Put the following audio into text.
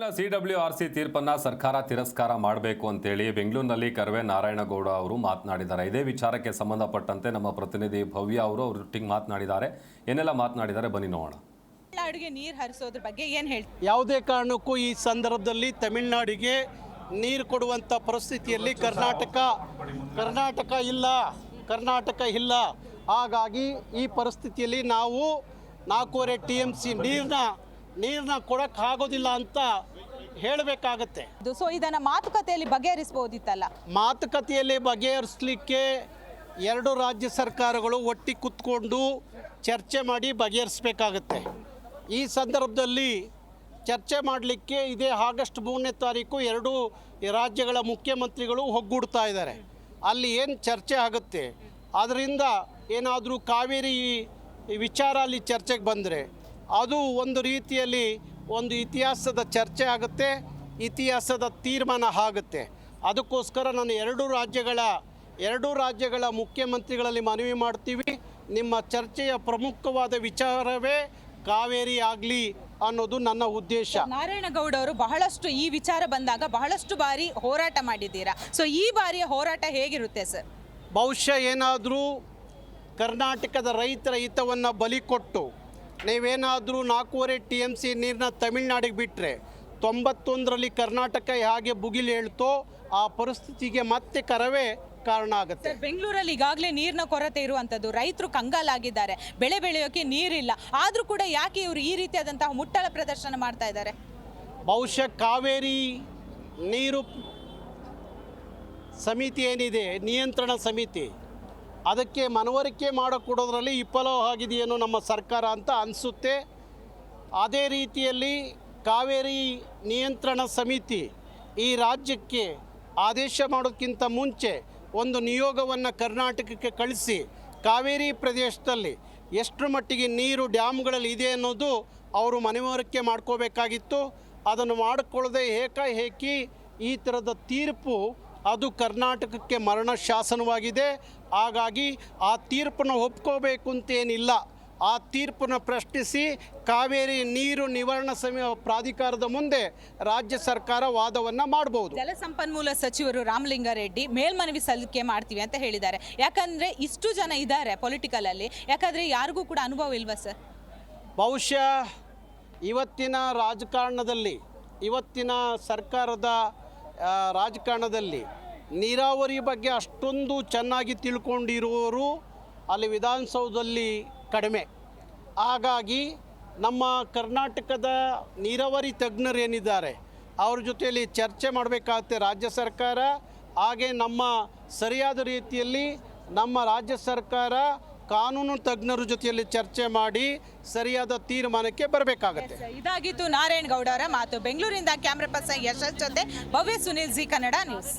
ಇವತ್ತಿನ CWRC ತೀರ್ಪನ್ನ ಸರ್ಕಾರ ತಿರಸ್ಕಾರ ಮಾಡಬೇಕು ಅಂತೇಳಿ ಬೆಂಗಳೂರಿನಲ್ಲಿ ಕರ್ವೆ ನಾರಾಯಣಗೌಡ ಅವರು ಮಾತನಾಡಿದ್ದಾರೆ. ಇದೇ ವಿಚಾರಕ್ಕೆ ಸಂಬಂಧಪಟ್ಟಂತೆ ನಮ್ಮ ಪ್ರತಿನಿಧಿ ಭವ್ಯ ಅವರು ಅವರೊಟ್ಟಿಗೆ ಮಾತನಾಡಿದ್ದಾರೆ. ಏನೆಲ್ಲ ಮಾತನಾಡಿದ್ದಾರೆ ಬನ್ನಿ ನೋಡೋಣ. ತಮಿಳುನಾಡಿಗೆ ನೀರು ಹರಿಸೋದ್ರ ಬಗ್ಗೆ ಏನು ಹೇಳ್ತೀವಿ? ಯಾವುದೇ ಕಾರಣಕ್ಕೂ ಈ ಸಂದರ್ಭದಲ್ಲಿ ತಮಿಳುನಾಡಿಗೆ ನೀರು ಕೊಡುವಂಥ ಪರಿಸ್ಥಿತಿಯಲ್ಲಿ ಕರ್ನಾಟಕ ಇಲ್ಲ. ಹಾಗಾಗಿ ಈ ಪರಿಸ್ಥಿತಿಯಲ್ಲಿ ನಾವು 4.5 TMC ನೀರನ್ನ ಕೊಡೋಕ್ಕಾಗೋದಿಲ್ಲ ಅಂತ ಹೇಳಬೇಕಾಗತ್ತೆ. ಸೊ ಇದನ್ನು ಮಾತುಕತೆಯಲ್ಲಿ ಬಗೆಹರಿಸಬಹುದಿತ್ತಲ್ಲ? ಮಾತುಕತೆಯಲ್ಲಿ ಬಗೆಹರಿಸಲಿಕ್ಕೆ ಎರಡು ರಾಜ್ಯ ಸರ್ಕಾರಗಳು ಒಟ್ಟಿಗೆ ಕೂತ್ಕೊಂಡು ಚರ್ಚೆ ಮಾಡಿ ಬಗೆಹರಿಸಬೇಕಾಗತ್ತೆ. ಈ ಸಂದರ್ಭದಲ್ಲಿ ಚರ್ಚೆ ಮಾಡಲಿಕ್ಕೆ ಇದೇ ಆಗಸ್ಟ್ 3ನೇ ತಾರೀಕು ಎರಡು ರಾಜ್ಯಗಳ ಮುಖ್ಯಮಂತ್ರಿಗಳು ಒಗ್ಗೂಡ್ತಾ ಇದ್ದಾರೆ. ಅಲ್ಲಿ ಏನು ಚರ್ಚೆ ಆಗುತ್ತೆ, ಅದರಿಂದ ಏನಾದರೂ ಕಾವೇರಿ ವಿಚಾರ ಅಲ್ಲಿ ಚರ್ಚೆಗೆ ಬಂದರೆ ಅದು ಒಂದು ರೀತಿಯಲ್ಲಿ ಒಂದು ಇತಿಹಾಸದ ಚರ್ಚೆ ಆಗುತ್ತೆ, ಇತಿಹಾಸದ ತೀರ್ಮಾನ ಆಗುತ್ತೆ. ಅದಕ್ಕೋಸ್ಕರ ನಾನು ಎರಡು ರಾಜ್ಯಗಳ ಮುಖ್ಯಮಂತ್ರಿಗಳಲ್ಲಿ ಮನವಿ ಮಾಡ್ತೀವಿ, ನಿಮ್ಮ ಚರ್ಚೆಯ ಪ್ರಮುಖವಾದ ವಿಚಾರವೇ ಕಾವೇರಿ ಆಗಲಿ ಅನ್ನೋದು ನನ್ನ ಉದ್ದೇಶ. ನಾರಾಯಣಗೌಡ ಅವರು ಬಹಳಷ್ಟು ಈ ವಿಚಾರ ಬಂದಾಗ ಬಹಳಷ್ಟು ಬಾರಿ ಹೋರಾಟ ಮಾಡಿದ್ದೀರಾ. ಸೊ ಈ ಬಾರಿಯ ಹೋರಾಟ ಹೇಗಿರುತ್ತೆ ಸರ್? ಬಹುಶಃ ಏನಾದರೂ ಕರ್ನಾಟಕದ ರೈತರ ಹಿತವನ್ನು ಬಲಿ ಕೊಟ್ಟು ನೀವೇನಾದರೂ 4.5 TMC ನೀರನ್ನ ತಮಿಳುನಾಡಿಗೆ ಬಿಟ್ಟರೆ 91ರಲ್ಲಿ ಕರ್ನಾಟಕ ಹೇಗೆ ಭುಗಿಲು ಹೇಳ್ತೋ ಆ ಪರಿಸ್ಥಿತಿಗೆ ಮತ್ತೆ ಕರವೇ ಕಾರಣ ಆಗುತ್ತೆ. ಬೆಂಗಳೂರಲ್ಲಿ ಈಗಾಗಲೇ ನೀರಿನ ಕೊರತೆ ಇರುವಂಥದ್ದು, ರೈತರು ಕಂಗಾಲಾಗಿದ್ದಾರೆ, ಬೆಳೆ ಬೆಳೆಯೋಕ್ಕೆ ನೀರಿಲ್ಲ. ಆದರೂ ಕೂಡ ಯಾಕೆ ಇವರು ಈ ರೀತಿಯಾದಂತಹ ಮುಟ್ಟಳ ಪ್ರದರ್ಶನ ಮಾಡ್ತಾ ಇದ್ದಾರೆ? ಬಹುಶಃ ಕಾವೇರಿ ನೀರು ಸಮಿತಿ ಏನಿದೆ, ನಿಯಂತ್ರಣ ಸಮಿತಿ, ಅದಕ್ಕೆ ಮನವರಿಕೆ ಮಾಡಿಕೊಡೋದ್ರಲ್ಲಿ ವಿಫಲವಾಗಿದೆಯೇನೋ ನಮ್ಮ ಸರ್ಕಾರ ಅಂತ ಅನಿಸುತ್ತೆ. ಅದೇ ರೀತಿಯಲ್ಲಿ ಕಾವೇರಿ ನಿಯಂತ್ರಣ ಸಮಿತಿ ಈ ರಾಜ್ಯಕ್ಕೆ ಆದೇಶ ಮಾಡೋದಕ್ಕಿಂತ ಮುಂಚೆ ಒಂದು ನಿಯೋಗವನ್ನು ಕರ್ನಾಟಕಕ್ಕೆ ಕಳಿಸಿ ಕಾವೇರಿ ಪ್ರದೇಶದಲ್ಲಿ ಎಷ್ಟರ ಮಟ್ಟಿಗೆ ನೀರು ಡ್ಯಾಮ್ಗಳಲ್ಲಿ ಇದೆ ಅನ್ನೋದು ಅವರು ಮನವರಿಕೆ ಮಾಡ್ಕೋಬೇಕಾಗಿತ್ತು. ಅದನ್ನು ಮಾಡಿಕೊಳ್ಳದೆ ಏಕಾಏಕಿ ಈ ಥರದ ತೀರ್ಪು ಅದು ಕರ್ನಾಟಕಕ್ಕೆ ಮರಣ ಶಾಸನವಾಗಿದೆ. ಹಾಗಾಗಿ ಆ ತೀರ್ಪನ್ನು ಒಪ್ಕೋಬೇಕು ಅಂತೇನಿಲ್ಲ. ಆ ತೀರ್ಪನ್ನು ಪ್ರಶ್ನಿಸಿ ಕಾವೇರಿ ನೀರು ನಿವಾರಣಾ ಪ್ರಾಧಿಕಾರದ ಮುಂದೆ ರಾಜ್ಯ ಸರ್ಕಾರ ವಾದವನ್ನು ಮಾಡಬಹುದು. ಜಲಸಂಪನ್ಮೂಲ ಸಚಿವರು ರಾಮಲಿಂಗಾರೆಡ್ಡಿ ಮೇಲ್ಮನವಿ ಸಲ್ಲಿಕೆ ಮಾಡ್ತೀವಿ ಅಂತ ಹೇಳಿದ್ದಾರೆ. ಯಾಕಂದರೆ ಇಷ್ಟು ಜನ ಇದ್ದಾರೆ ಪೊಲಿಟಿಕಲಲ್ಲಿ, ಯಾಕಂದರೆ ಯಾರಿಗೂ ಕೂಡ ಅನುಭವ ಇಲ್ವಾ ಸರ್? ಬಹುಶಃ ಇವತ್ತಿನ ಸರ್ಕಾರದ ರಾಜಕಾರಣದಲ್ಲಿ ನೀರಾವರಿ ಬಗ್ಗೆ ಅಷ್ಟೊಂದು ಚೆನ್ನಾಗಿ ತಿಳ್ಕೊಂಡಿರುವವರು ಅಲ್ಲಿ ವಿಧಾನಸೌಧದಲ್ಲಿ ಕಡಿಮೆ. ಹಾಗಾಗಿ ನಮ್ಮ ಕರ್ನಾಟಕದ ನೀರಾವರಿ ತಜ್ಞರು ಏನಿದ್ದಾರೆ ಅವ್ರ ಜೊತೆಯಲ್ಲಿ ಚರ್ಚೆ ಮಾಡಬೇಕಾಗುತ್ತೆ ರಾಜ್ಯ ಸರ್ಕಾರ. ಹಾಗೆ ನಮ್ಮ ಸರಿಯಾದ ರೀತಿಯಲ್ಲಿ ನಮ್ಮ ರಾಜ್ಯ ಸರ್ಕಾರ ಕಾನೂನು ತಜ್ಞರ ಜೊತೆಯಲ್ಲಿ ಚರ್ಚೆ ಮಾಡಿ ಸರಿಯಾದ ತೀರ್ಮಾನಕ್ಕೆ ಬರಬೇಕಾಗುತ್ತೆ. ಇದಾಗಿತ್ತು ನಾರಾಯಣಗೌಡ ಅವರ ಮಾತು. ಬೆಂಗಳೂರಿನಿಂದ ಕ್ಯಾಮ್ರಾ ಪರ್ಸನ್ ಯಶಸ್ ಜೊತೆ ಭವ್ಯ, ಸುನಿಲ್, ಜಿ ಕನ್ನಡ ನ್ಯೂಸ್.